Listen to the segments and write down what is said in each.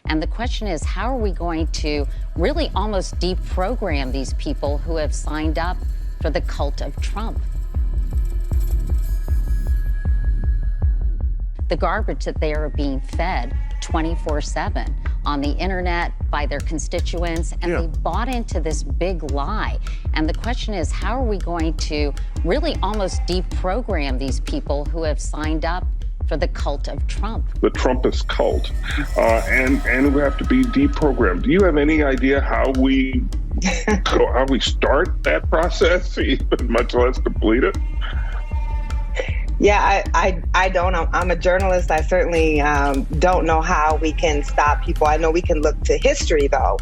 And the question is, how are we going to really almost deprogram these people who have signed up for the cult of Trump? The garbage that they are being fed 24/7 on the internet by their constituents, and they bought into this big lie. And the question is, how are we going to really almost deprogram these people who have signed up for the cult of Trump? The Trumpist cult, and we have to be deprogrammed. Do you have any idea how we start that process, even much less complete it? Yeah, I don't know. I'm a journalist. I certainly don't know how we can stop people. I know we can look to history, though.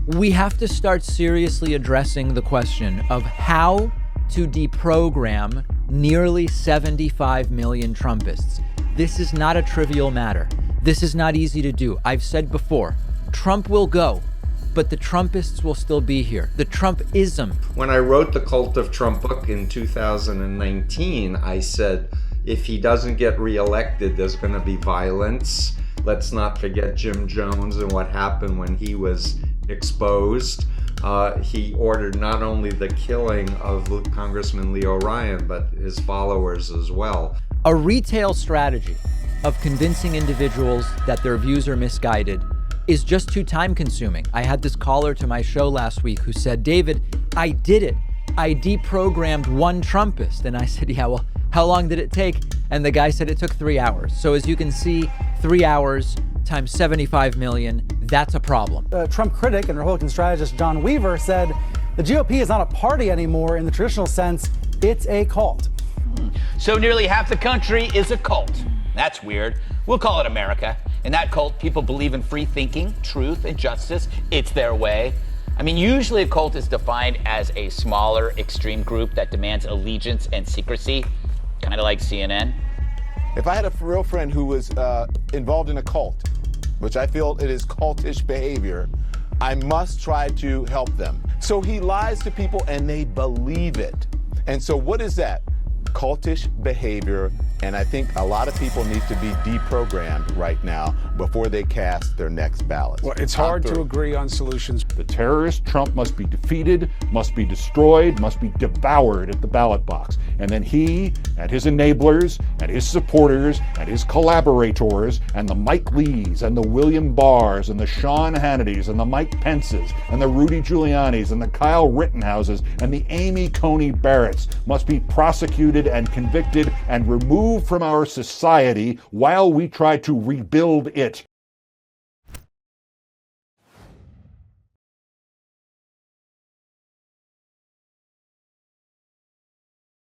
We have to start seriously addressing the question of how to deprogram nearly 75 million Trumpists. This is not a trivial matter. This is not easy to do. I've said before, Trump will go, but the Trumpists will still be here. The Trumpism. When I wrote the Cult of Trump book in 2019, I said, if he doesn't get reelected, there's going to be violence. Let's not forget Jim Jones and what happened when he was exposed. He ordered not only the killing of Congressman Leo Ryan, but his followers as well. A retail strategy of convincing individuals that their views are misguided is just too time consuming. I had this caller to my show last week who said, David, I did it. I deprogrammed one Trumpist. And I said, yeah, well, how long did it take? And the guy said it took 3 hours. So as you can see, 3 hours times 75 million, that's a problem. Trump critic and Republican strategist John Weaver said the GOP is not a party anymore in the traditional sense. It's a cult. So nearly half the country is a cult. That's weird. We'll call it America. In that cult, people believe in free thinking, truth, and justice. It's their way. I mean, usually a cult is defined as a smaller, extreme group that demands allegiance and secrecy, kind of like CNN. If I had a real friend who was involved in a cult, which I feel it is cultish behavior, I must try to help them. So he lies to people and they believe it. And so what is that? Cultish behavior, and I think a lot of people need to be deprogrammed right now before they cast their next ballot. Well, it's hard to agree on solutions. The terrorist Trump must be defeated, must be destroyed, must be devoured at the ballot box. And then he and his enablers and his supporters and his collaborators and the Mike Lees and the William Barrs and the Sean Hannitys and the Mike Pences and the Rudy Giulianis and the Kyle Rittenhouses and the Amy Coney Barretts must be prosecuted and convicted and removed from our society while we try to rebuild it.